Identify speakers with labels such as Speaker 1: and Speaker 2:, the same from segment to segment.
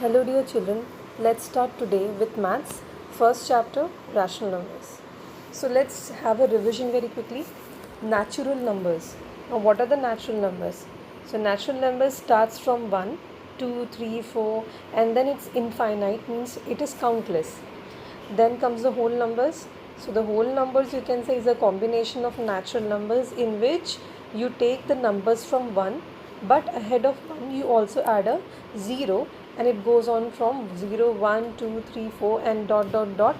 Speaker 1: Hello dear children, let's start today with maths, first chapter, rational numbers. So let's have a revision very quickly. Natural numbers. Now what are the natural numbers? So natural numbers starts from 1, 2, 3, 4 and then it's infinite, means it is countless. Then comes the whole numbers. So the whole numbers you can say is a combination of natural numbers in which you take the numbers from 1, but ahead of 1 you also add a 0 and it goes on from 0, 1, 2, 3, 4 and dot dot dot,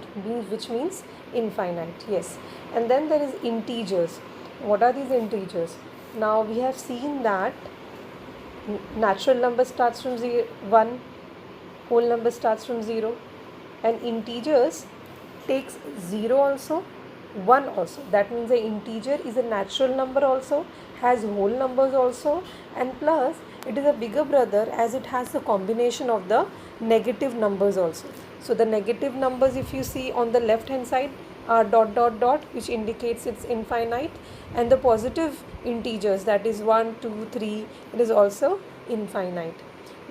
Speaker 1: which means infinite. Yes. And then there is integers. What are these integers? Now we have seen that natural number starts from 1, whole number starts from 0 and integers takes 0 also, 1 also. That means the integer is a natural number also, has whole numbers also, and plus it is a bigger brother as it has the combination of the negative numbers also. So the negative numbers, if you see on the left hand side, are dot dot dot, which indicates it's infinite, and the positive integers, that is 1, 2, 3, it is also infinite.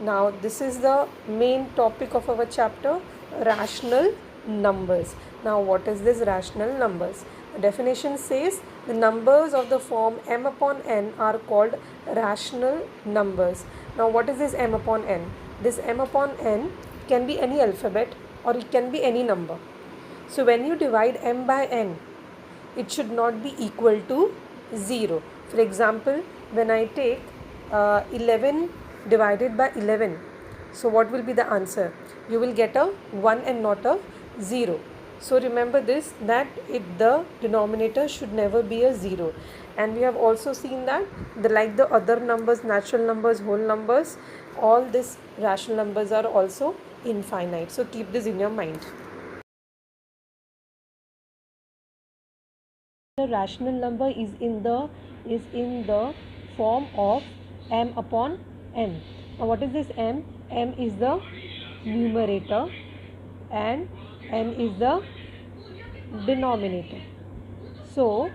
Speaker 1: Now this is the main topic of our chapter, rational numbers. Now what is this rational numbers? The definition says the numbers of the form m upon n are called rational numbers. Now what is this m upon n? This m upon n can be any alphabet or it can be any number. So when you divide m by n, it should not be equal to 0. For example, when I take 11 divided by 11, so what will be the answer? You will get a 1 and not a 0. So remember this, that the denominator should never be a 0. And we have also seen that like the other numbers, natural numbers, whole numbers, all these rational numbers are also infinite. So keep this in your mind. The rational number is in the form of m upon n. Now what is this m? M is the numerator and n is the denominator. So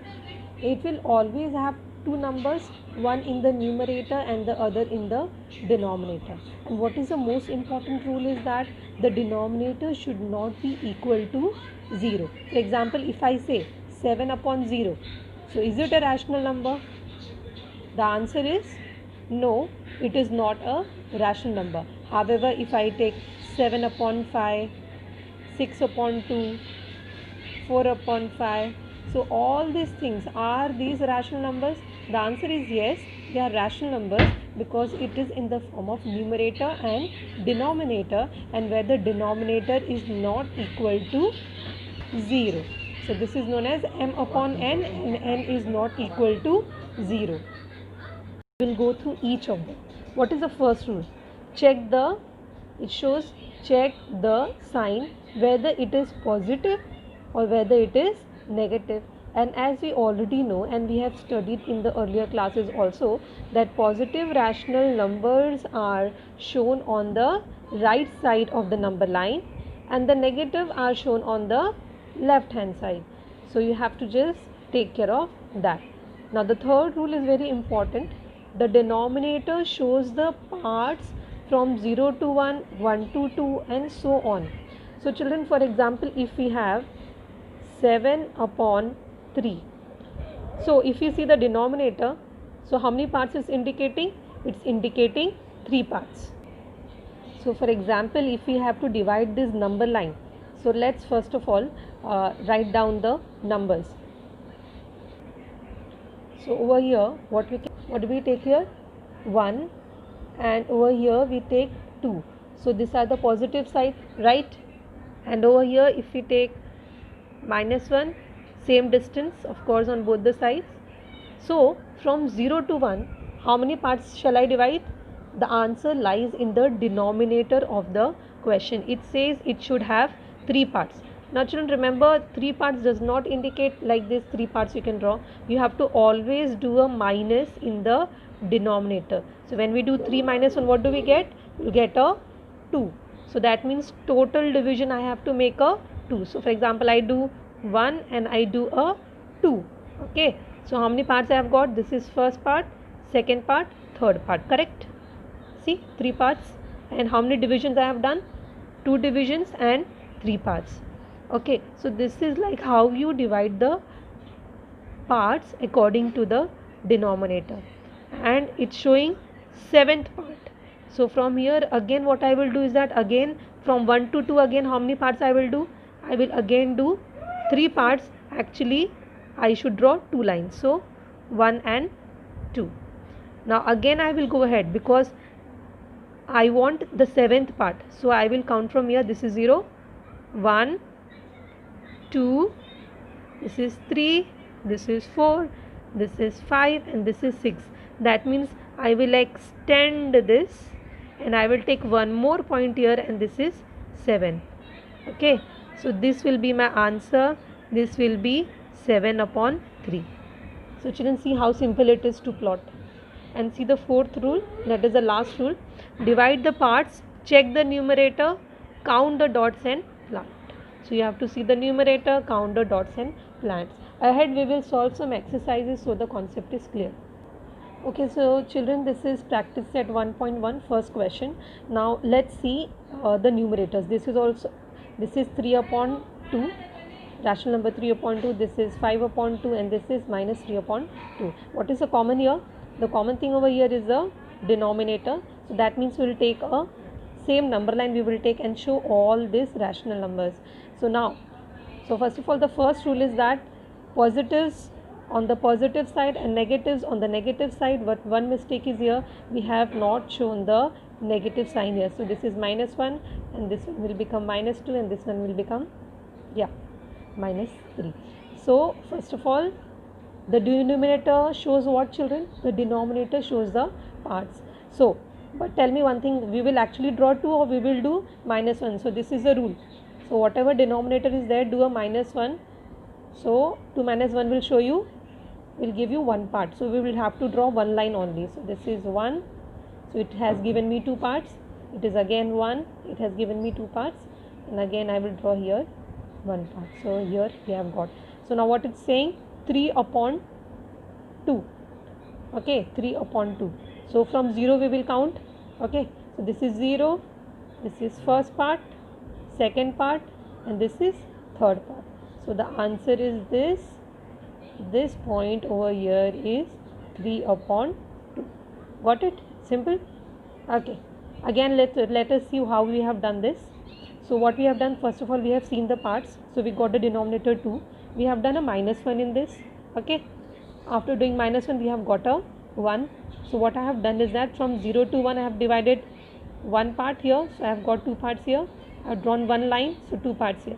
Speaker 1: it will always have two numbers, one in the numerator and the other in the denominator. And what is the most important rule is that the denominator should not be equal to 0. For example, if I say 7 upon 0, so is it a rational number? The answer is no, it is not a rational number. However, if I take 7 upon 5, 6 upon 2, 4 upon 5, so all these things, are these rational numbers? The answer is yes, they are rational numbers because it is in the form of numerator and denominator, and where the denominator is not equal to 0. So this is known as m upon n and n is not equal to 0. We will go through each of them. What is the first rule? Check the sign whether it is positive or whether it is negative. And as we already know, and we have studied in the earlier classes also, that positive rational numbers are shown on the right side of the number line and the negative are shown on the left hand side. So you have to just take care of that. Now the third rule is very important. The denominator shows the parts from 0 to 1, 1 to 2 and so on. So children, for example, if we have 7 upon 3. So if you see the denominator, so how many parts is indicating? It's indicating 3 parts. So for example, if we have to divide this number line, so let's first of all write down the numbers. So over here, what do we take here? 1, and over here we take 2. So these are the positive side, right? And over here if we take -1, same distance of course on both the sides. So from 0 to 1, how many parts shall I divide? The answer lies in the denominator of the question. It says it should have 3 parts. Now children, remember, 3 parts does not indicate like this 3 parts you can draw. You have to always do a minus in the denominator. So when we do 3 minus 1, what do we get? We get a 2. So that means total division I have to make a 2. So for example, I do 1 and I do a 2. Okay. So how many parts I have got? This is first part, second part, third part. Correct? See, 3 parts. And how many divisions I have done? 2 divisions and 3 parts. Okay, so this is like how you divide the parts according to the denominator, and it's showing 7th part. So from here again what I will do is that again from 1 to 2 again how many parts I will do? I will again do 3 parts. Actually I should draw 2 lines, so 1 and 2. Now again I will go ahead because I want the 7th part, so I will count from here. This is 0, 1, 2, this is 3, this is 4, this is 5, and this is 6. That means I will extend this and I will take one more point here, and this is 7. Okay, so this will be my answer. This will be 7 upon 3. So children, see how simple it is to plot. And see the 4th rule, that is the last rule. Divide the parts, check the numerator, count the dots and plant. So you have to see the numerator, count the dots and plants. Ahead we will solve some exercises so the concept is clear. Okay, so children, this is practice set 1.1 first question. Now let's see the numerators. This is 3 upon 2, rational number 3 upon 2, this is 5 upon 2, and this is minus 3 upon 2. What is the common here? The common thing over here is the denominator. So that means we will take a same number line, we will take and show all these rational numbers. So first of all, the first rule is that positives on the positive side and negatives on the negative side. But one mistake is here, we have not shown the negative sign here. So this is minus 1, and this one will become minus 2, and this one will become minus 3. So first of all, the denominator shows what, children? The denominator shows the parts. So but tell me one thing, we will actually draw 2 or we will do minus 1? So this is the rule. So whatever denominator is there, do a minus 1. So 2 minus 1 will show you, will give you 1 part. So we will have to draw 1 line only. So this is 1. So it has given me 2 parts. It is again 1. It has given me 2 parts. And again I will draw here 1 part. So here we have got. So now what it's saying? 3 upon 2. Okay, 3 upon 2. So from 0 we will count. Okay, so this is 0, this is first part, second part, and this is third part. So the answer is this point over here is 3 upon 2. Got it? Simple. Okay, again let us see how we have done this. So what we have done, first of all, we have seen the parts. So we got the denominator 2. We have done a minus 1 in this. Okay, after doing minus 1 we have got a 1. So what I have done is that from 0 to 1 I have divided 1 part here. So I have got 2 parts here. I have drawn 1 line, so 2 parts here.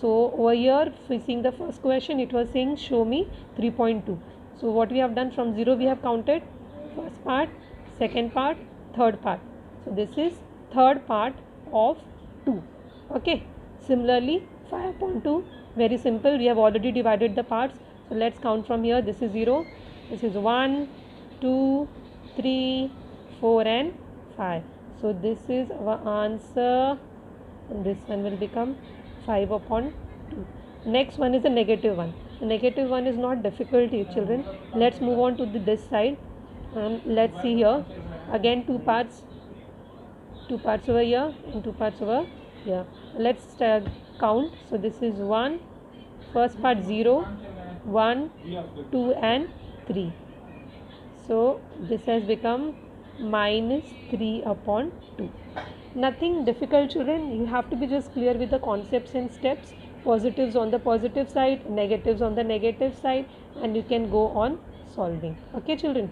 Speaker 1: So over here, if we seeing the first question, it was saying show me 3.2. So what we have done, from 0 we have counted first part, second part, third part. So this is third part of 2. Okay, similarly 5 upon 2, very simple, we have already divided the parts. So let's count from here. This is 0, this is 1, 2, 3, 4 and 5. So this is our answer, and this one will become 5 upon 2. Next one is the negative one. The negative one is not difficult here, children. Let's move on to this side, and let's see here. Again 2 parts over here and 2 parts over here. Let's count. So this is 1, first part 0, 1, 2 and 3. So this has become minus 3 upon 2. Nothing difficult, children. You have to be just clear with the concepts and steps. Positives on the positive side, negatives on the negative side, and you can go on solving. Okay, children.